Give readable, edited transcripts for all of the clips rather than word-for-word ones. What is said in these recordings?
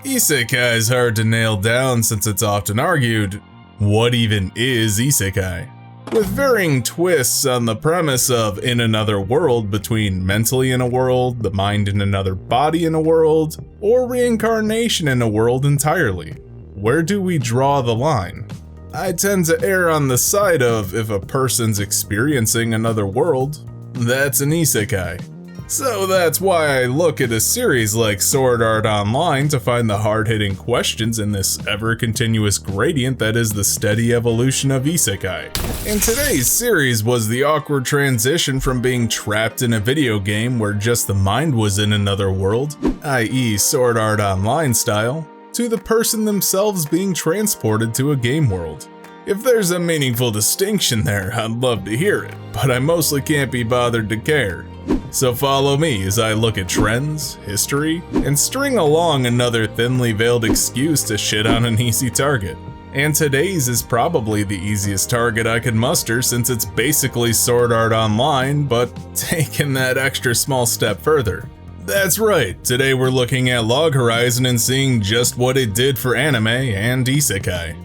Isekai is hard to nail down since it's often argued, what even is Isekai? With varying twists on the premise of in another world between mentally in a world, the mind in another body in a world, or reincarnation in a world entirely. Where do we draw the line? I tend to err on the side of if a person's experiencing another world, that's an Isekai. So that's why I look at a series like Sword Art Online to find the hard-hitting questions in this ever-continuous gradient that is the steady evolution of Isekai. And today's series was the awkward transition from being trapped in a video game where just the mind was in another world, i.e. Sword Art Online style, to the person themselves being transported to a game world. If there's a meaningful distinction there, I'd love to hear it, but I mostly can't be bothered to care. So follow me as I look at trends, history, and string along another thinly veiled excuse to shit on an easy target. And today's is probably the easiest target I could muster since it's basically Sword Art Online, but taken that extra small step further. That's right, today we're looking at Log Horizon and seeing just what it did for anime and Isekai.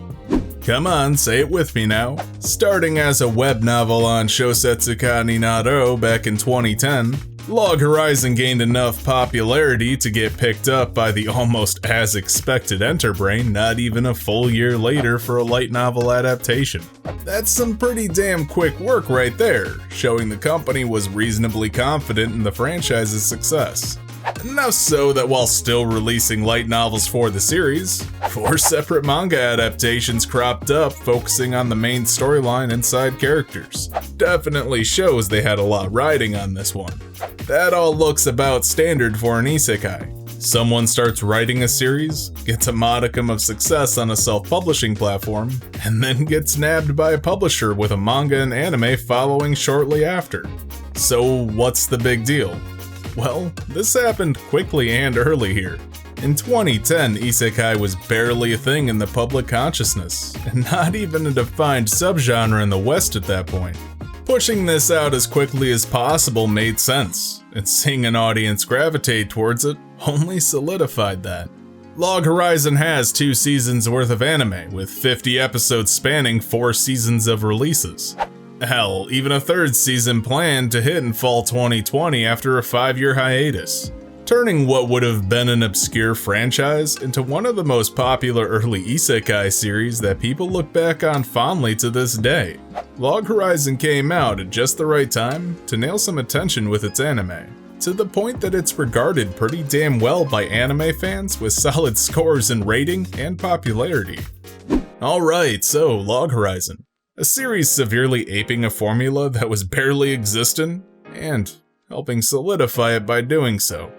Come on, say it with me now. Starting as a web novel on Shosetsuka ni Naro back in 2010, Log Horizon gained enough popularity to get picked up by the almost as expected Enterbrain not even a full year later for a light novel adaptation. That's some pretty damn quick work right there, showing the company was reasonably confident in the franchise's success. Enough so that while still releasing light novels for the series, 4 separate manga adaptations cropped up focusing on the main storyline and side characters. Definitely shows they had a lot riding on this one. That all looks about standard for an isekai. Someone starts writing a series, gets a modicum of success on a self-publishing platform, and then gets nabbed by a publisher with a manga and anime following shortly after. So what's the big deal? Well, this happened quickly and early here. In 2010, Isekai was barely a thing in the public consciousness, and not even a defined subgenre in the West at that point. Pushing this out as quickly as possible made sense, and seeing an audience gravitate towards it only solidified that. Log Horizon has 2 seasons worth of anime, with 50 episodes spanning 4 seasons of releases. Hell, even a 3rd season planned to hit in fall 2020 after a 5-year hiatus, turning what would have been an obscure franchise into one of the most popular early isekai series that people look back on fondly to this day. Log Horizon came out at just the right time to nail some attention with its anime, to the point that it's regarded pretty damn well by anime fans with solid scores in rating and popularity. Alright, so Log Horizon. A series severely aping a formula that was barely existent, and helping solidify it by doing so.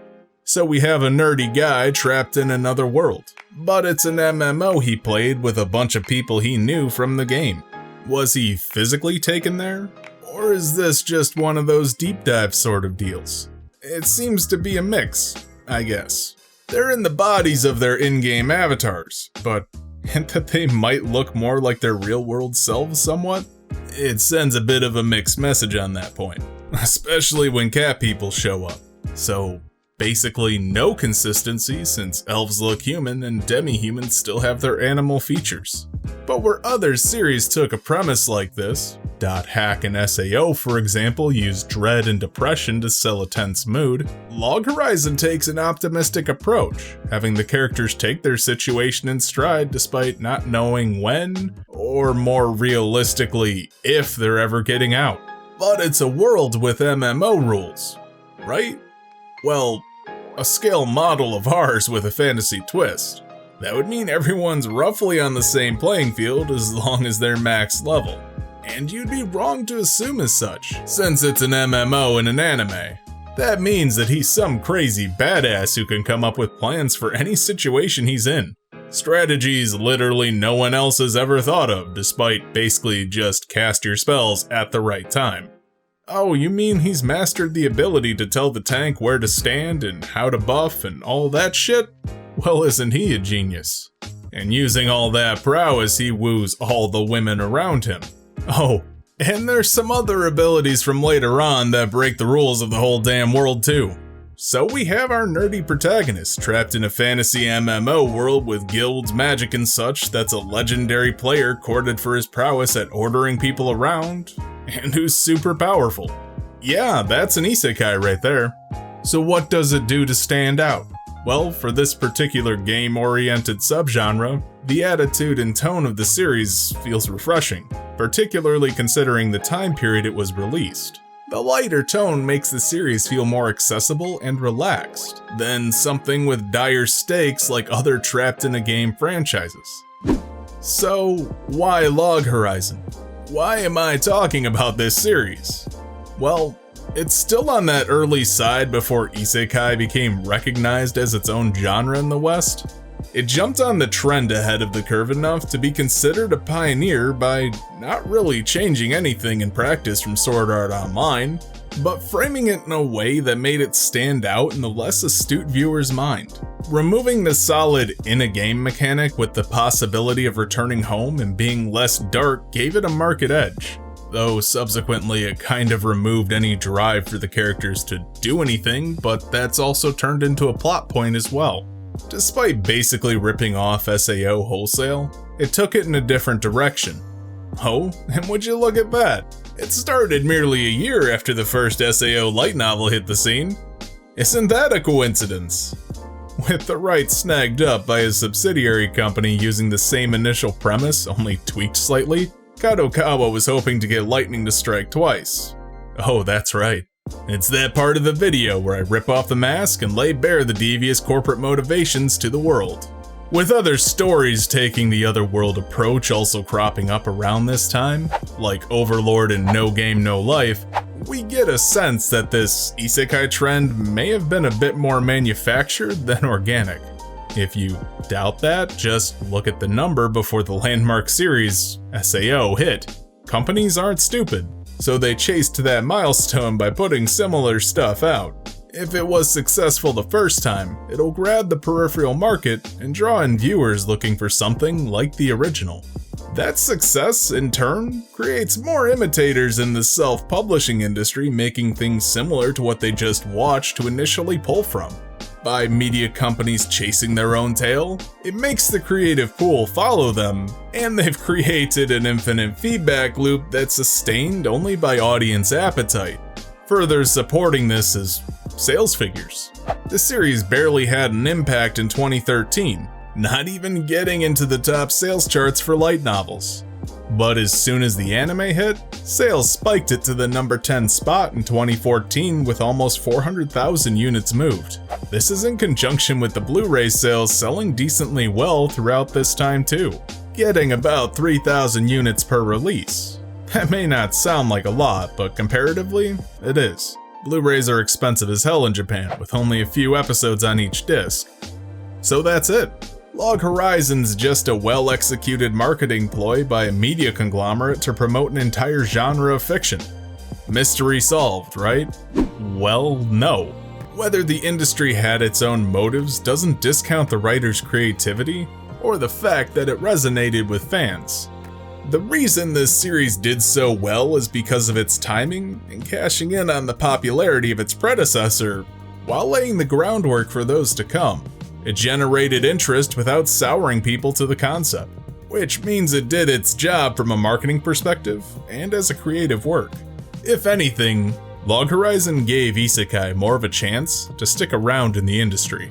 So we have a nerdy guy trapped in another world, but it's an MMO he played with a bunch of people he knew from the game. Was he physically taken there? Or is this just one of those deep dive sort of deals? It seems to be a mix, I guess. They're in the bodies of their in-game avatars, but hint that they might look more like their real-world selves somewhat? It sends a bit of a mixed message on that point, especially when cat people show up. So basically no consistency since elves look human and demi-humans still have their animal features. But where other series took a premise like this, .hack and SAO for example used dread and depression to sell a tense mood, Log Horizon takes an optimistic approach, having the characters take their situation in stride despite not knowing when, or more realistically, if they're ever getting out. But it's a world with MMO rules, right? Well, a scale model of ours with a fantasy twist. That would mean everyone's roughly on the same playing field as long as they're max level. And you'd be wrong to assume as such, since it's an MMO and an anime. That means that he's some crazy badass who can come up with plans for any situation he's in. Strategies literally no one else has ever thought of, despite basically just cast your spells at the right time. Oh, you mean he's mastered the ability to tell the tank where to stand and how to buff and all that shit? Well, isn't he a genius? And using all that prowess, he woos all the women around him. Oh, and there's some other abilities from later on that break the rules of the whole damn world too. So we have our nerdy protagonist trapped in a fantasy MMO world with guilds, magic and such that's a legendary player courted for his prowess at ordering people around, and who's super powerful. Yeah, that's an isekai right there. So what does it do to stand out? Well, for this particular game-oriented subgenre, the attitude and tone of the series feels refreshing, particularly considering the time period it was released. The lighter tone makes the series feel more accessible and relaxed than something with dire stakes like other trapped-in-a-game franchises. So, why Log Horizon? Why am I talking about this series? Well, it's still on that early side before isekai became recognized as its own genre in the West. It jumped on the trend ahead of the curve enough to be considered a pioneer by not really changing anything in practice from Sword Art Online, but framing it in a way that made it stand out in the less astute viewer's mind. Removing the solid in-a-game mechanic with the possibility of returning home and being less dark gave it a marked edge, though subsequently it kind of removed any drive for the characters to do anything, but that's also turned into a plot point as well. Despite basically ripping off SAO wholesale, it took it in a different direction. Oh, and would you look at that? It started merely a year after the first SAO light novel hit the scene. Isn't that a coincidence? With the rights snagged up by a subsidiary company using the same initial premise, only tweaked slightly, Kadokawa was hoping to get lightning to strike twice. Oh, that's right. It's that part of the video where I rip off the mask and lay bare the devious corporate motivations to the world. With other stories taking the otherworld approach also cropping up around this time, like Overlord and No Game No Life, we get a sense that this isekai trend may have been a bit more manufactured than organic. If you doubt that, just look at the number before the landmark series, SAO, hit. Companies aren't stupid, so they chased that milestone by putting similar stuff out. If it was successful the first time, it'll grab the peripheral market and draw in viewers looking for something like the original. That success, in turn, creates more imitators in the self-publishing industry making things similar to what they just watched to initially pull from. By media companies chasing their own tail, it makes the creative pool follow them, and they've created an infinite feedback loop that's sustained only by audience appetite. Further supporting this is sales figures. The series barely had an impact in 2013, not even getting into the top sales charts for light novels. But as soon as the anime hit, sales spiked it to the number 10 spot in 2014 with almost 400,000 units moved. This is in conjunction with the Blu-ray sales selling decently well throughout this time too, getting about 3,000 units per release. That may not sound like a lot, but comparatively, it is. Blu-rays are expensive as hell in Japan, with only a few episodes on each disc. So that's it. Log Horizon's just a well-executed marketing ploy by a media conglomerate to promote an entire genre of fiction. Mystery solved, right? Well, no. Whether the industry had its own motives doesn't discount the writer's creativity, or the fact that it resonated with fans. The reason this series did so well is because of its timing and cashing in on the popularity of its predecessor, while laying the groundwork for those to come. It generated interest without souring people to the concept, which means it did its job from a marketing perspective and as a creative work. If anything, Log Horizon gave isekai more of a chance to stick around in the industry.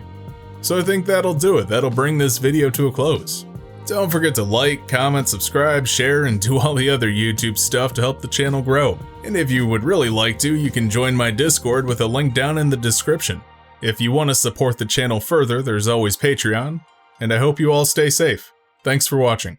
So I think that'll do it. That'll bring this video to a close. Don't forget to like, comment, subscribe, share, and do all the other YouTube stuff to help the channel grow. And if you would really like to, you can join my Discord with a link down in the description. If you want to support the channel further, there's always Patreon, and I hope you all stay safe. Thanks for watching.